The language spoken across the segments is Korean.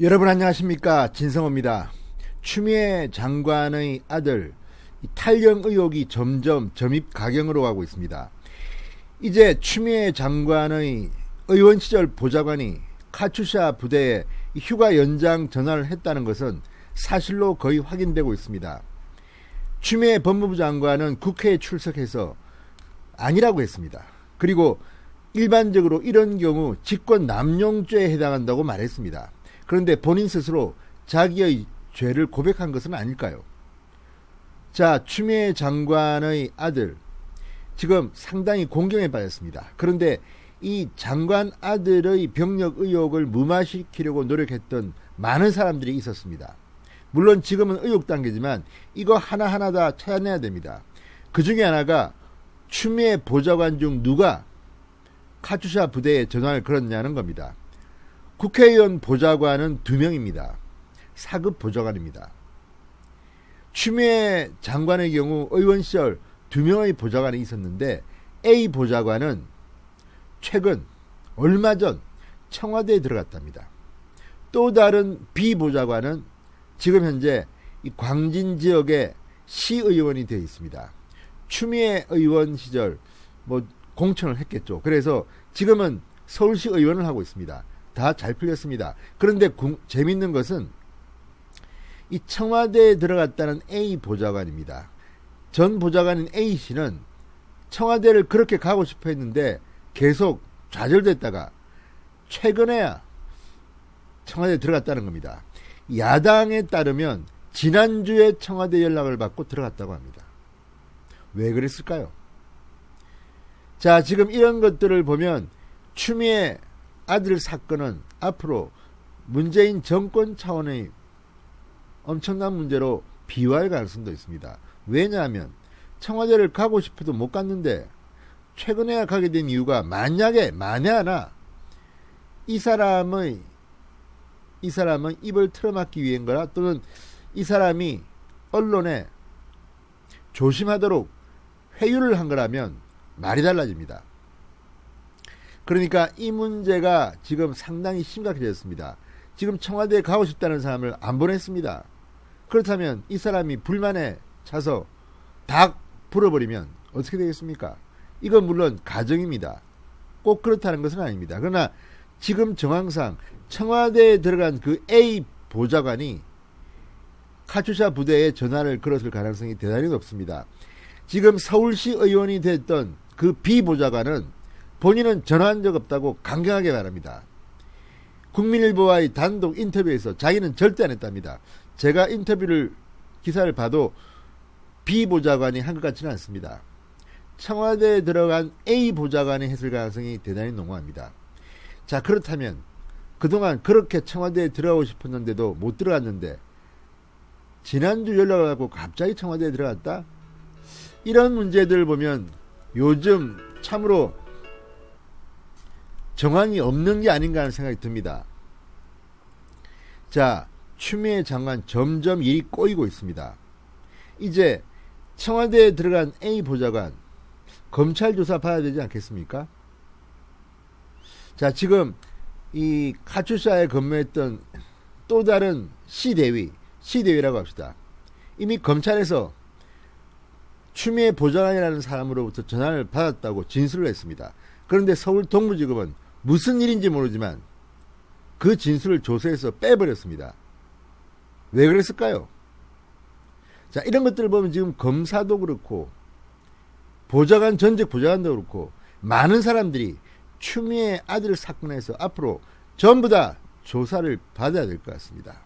여러분 안녕하십니까, 진성호입니다. 추미애 장관의 아들 탈영 의혹이 점점 점입가경으로 가고 있습니다. 이제 추미애 장관의 의원 시절 보좌관이 카츄샤 부대에 휴가 연장 전환을 했다는 것은 사실로 거의 확인되고 있습니다. 추미애 법무부 장관은 국회에 출석해서 아니라고 했습니다. 그리고 일반적으로 이런 경우 직권 남용죄에 해당한다고 말했습니다. 그런데 본인 스스로 자기의 죄를 고백한 것은 아닐까요? 자, 추미애 장관의 아들 지금 상당히 공경에 빠졌습니다. 그런데 이 장관 아들의 병력 의혹을 무마시키려고 노력했던 많은 사람들이 있었습니다. 물론 지금은 의혹 단계지만 이거 하나하나 다 찾아내야 됩니다. 그 중에 하나가 추미애 보좌관 중 누가 카투샤 부대에 전화를 걸었냐는 겁니다. 국회의원 보좌관은 2명입니다. 4급 보좌관입니다. 추미애 장관의 경우 의원 시절 2명의 보좌관이 있었는데 A 보좌관은 최근 얼마 전 청와대에 들어갔답니다. 또 다른 B 보좌관은 지금 현재 이 광진 지역의 시의원이 되어 있습니다. 추미애 의원 시절 공천을 했겠죠. 그래서 지금은 서울시 의원을 하고 있습니다. 다 잘 풀렸습니다. 그런데 재밌는 것은 이 청와대에 들어갔다는 A 보좌관입니다. 전 보좌관인 A씨는 청와대를 그렇게 가고 싶어 했는데 계속 좌절됐다가 최근에야 청와대에 들어갔다는 겁니다. 야당에 따르면 지난주에 청와대 연락을 받고 들어갔다고 합니다. 왜 그랬을까요? 자, 지금 이런 것들을 보면 추미애 아들 사건은 앞으로 문재인 정권 차원의 엄청난 문제로 비화할 가능성도 있습니다. 왜냐하면 청와대를 가고 싶어도 못 갔는데 최근에야 가게 된 이유가 만에 하나 이 사람은 입을 틀어막기 위한 거라, 또는 이 사람이 언론에 조심하도록 회유를 한 거라면 말이 달라집니다. 그러니까 이 문제가 지금 상당히 심각해졌습니다. 지금 청와대에 가고 싶다는 사람을 안 보냈습니다. 그렇다면 이 사람이 불만에 차서 다 불어버리면 어떻게 되겠습니까? 이건 물론 가정입니다. 꼭 그렇다는 것은 아닙니다. 그러나 지금 정황상 청와대에 들어간 그 A 보좌관이 카투샤 부대에 전화를 걸었을 가능성이 대단히 높습니다. 지금 서울시 의원이 됐던 그 B 보좌관은 본인은 전화한 적 없다고 강경하게 말합니다. 국민일보와의 단독 인터뷰에서 자기는 절대 안 했답니다. 제가 기사를 봐도 B 보좌관이 한 것 같지는 않습니다. 청와대에 들어간 A 보좌관이 했을 가능성이 대단히 농후합니다. 자, 그렇다면 그동안 그렇게 청와대에 들어가고 싶었는데도 못 들어갔는데 지난주 연락을 하고 갑자기 청와대에 들어갔다? 이런 문제들을 보면 요즘 참으로 정황이 없는 게 아닌가 하는 생각이 듭니다. 자, 추미애 장관 점점 일이 꼬이고 있습니다. 이제 청와대에 들어간 A 보좌관 검찰 조사 받아야 되지 않겠습니까? 자, 지금 이 카투샤에 근무했던 또 다른 C대위라고 합시다. 이미 검찰에서 추미애 보좌관이라는 사람으로부터 전화를 받았다고 진술을 했습니다. 그런데 서울 동부지검은 무슨 일인지 모르지만 그 진술을 조사해서 빼버렸습니다. 왜 그랬을까요? 자, 이런 것들을 보면 지금 검사도 그렇고 전직 보좌관도 그렇고 많은 사람들이 추미애 아들 사건에서 앞으로 전부 다 조사를 받아야 될 것 같습니다.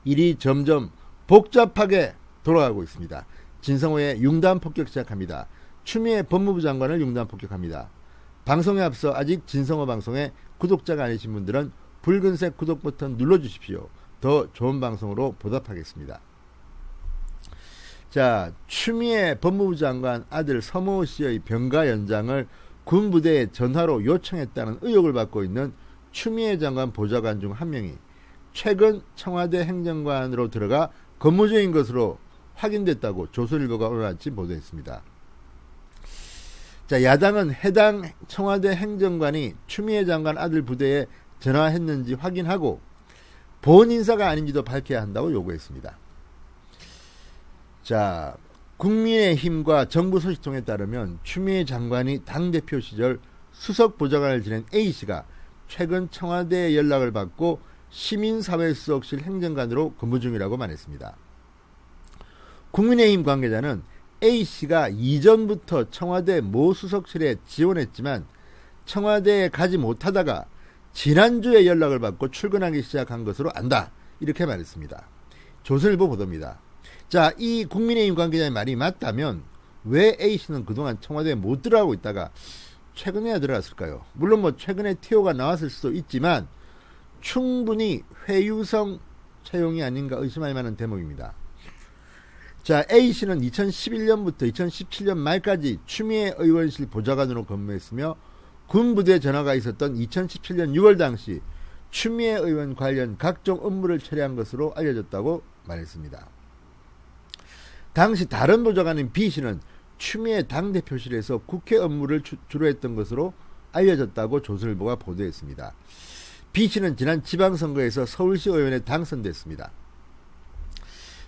일이 점점 복잡하게 돌아가고 있습니다. 진성호의 융단 폭격 시작합니다. 추미애 법무부 장관을 융단 폭격합니다. 방송에 앞서 아직 진성호 방송에 구독자가 아니신 분들은 붉은색 구독 버튼 눌러주십시오. 더 좋은 방송으로 보답하겠습니다. 자, 추미애 법무부 장관 아들 서모 씨의 병가 연장을 군부대에 전화로 요청했다는 의혹을 받고 있는 추미애 장관 보좌관 중 한 명이 최근 청와대 행정관으로 들어가 근무 중인 것으로 확인됐다고 조선일보가 오늘 아침 보도했습니다. 자, 야당은 해당 청와대 행정관이 추미애 장관 아들 부대에 전화했는지 확인하고 본 인사가 아닌지도 밝혀야 한다고 요구했습니다. 자, 국민의힘과 정부 소식통에 따르면 추미애 장관이 당대표 시절 수석보좌관을 지낸 A씨가 최근 청와대에 연락을 받고 시민사회수석실 행정관으로 근무 중이라고 말했습니다. 국민의힘 관계자는 A씨가 이전부터 청와대 모 수석실에 지원했지만 청와대에 가지 못하다가 지난주에 연락을 받고 출근하기 시작한 것으로 안다. 이렇게 말했습니다. 조선일보 보도입니다. 자, 이 국민의힘 관계자의 말이 맞다면 왜 A씨는 그동안 청와대에 못 들어가고 있다가 최근에야 들어갔을까요? 물론 뭐 최근에 TO가 나왔을 수도 있지만 충분히 회유성 채용이 아닌가 의심할 만한 대목입니다. 자, A씨는 2011년부터 2017년 말까지 추미애 의원실 보좌관으로 근무했으며 군부대 전화가 있었던 2017년 6월 당시 추미애 의원 관련 각종 업무를 처리한 것으로 알려졌다고 말했습니다. 당시 다른 보좌관인 B씨는 추미애 당대표실에서 국회 업무를 주로 했던 것으로 알려졌다고 조선일보가 보도했습니다. B씨는 지난 지방선거에서 서울시 의원에 당선됐습니다.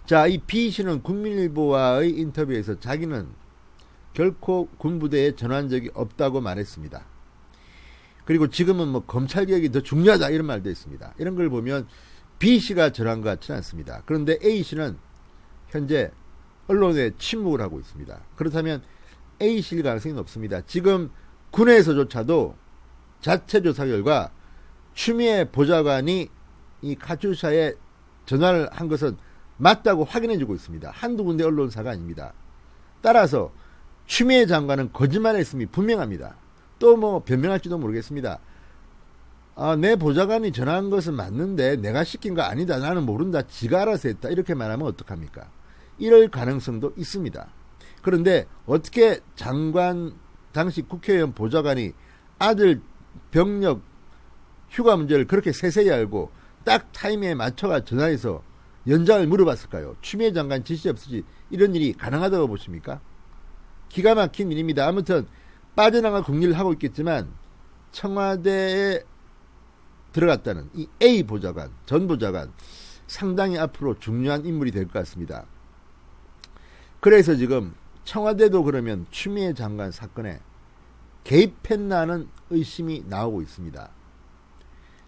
자, 이 B씨는 국민일보와의 인터뷰에서 자기는 결코 군부대에 전화한 적이 없다고 말했습니다. 그리고 지금은 뭐 검찰개혁이 더 중요하다 이런 말도 했습니다. 이런 걸 보면 B씨가 전화한 것 같지는 않습니다. 그런데 A씨는 현재 언론에 침묵을 하고 있습니다. 그렇다면 A씨일 가능성이 높습니다. 지금 군에서조차도 자체 조사 결과 추미애 보좌관이 이 카투샤에 전화를 한 것은 맞다고 확인해주고 있습니다. 한두 군데 언론사가 아닙니다. 따라서 추미애 장관은 거짓말했음이 분명합니다. 또 뭐 변명할지도 모르겠습니다. 내 보좌관이 전화한 것은 맞는데 내가 시킨 거 아니다. 나는 모른다. 지가 알아서 했다. 이렇게 말하면 어떡합니까? 이럴 가능성도 있습니다. 그런데 어떻게 장관 당시 국회의원 보좌관이 아들 병력 휴가 문제를 그렇게 세세히 알고 딱 타임에 맞춰가 전화해서 연장을 물어봤을까요? 추미애 장관 지시 없이 이런 일이 가능하다고 보십니까? 기가 막힌 일입니다. 아무튼 빠져나갈 국리를 하고 있겠지만 청와대에 들어갔다는 이 A 보좌관, 전 보좌관 상당히 앞으로 중요한 인물이 될 것 같습니다. 그래서 지금 청와대도 그러면 추미애 장관 사건에 개입했나는 의심이 나오고 있습니다.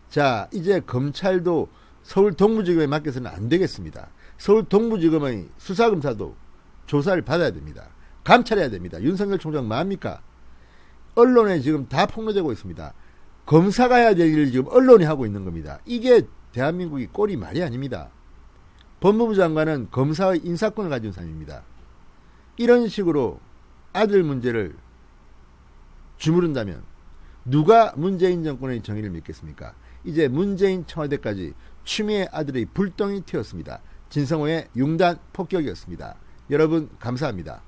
자, 이제 검찰도 서울 동부지검에 맡겨서는 안 되겠습니다. 서울 동부지검의 수사검사도 조사를 받아야 됩니다. 감찰해야 됩니다. 윤석열 총장 뭐합니까? 언론에 지금 다 폭로되고 있습니다. 검사가 해야 될 일을 지금 언론이 하고 있는 겁니다. 이게 대한민국이 꼴이 말이 아닙니다. 법무부 장관은 검사의 인사권을 가진 사람입니다. 이런 식으로 아들 문제를 주무른다면 누가 문재인 정권의 정의를 믿겠습니까? 이제 문재인 청와대까지 추미애 아들의 불똥이 튀었습니다. 진성호의 융단 폭격이었습니다. 여러분 감사합니다.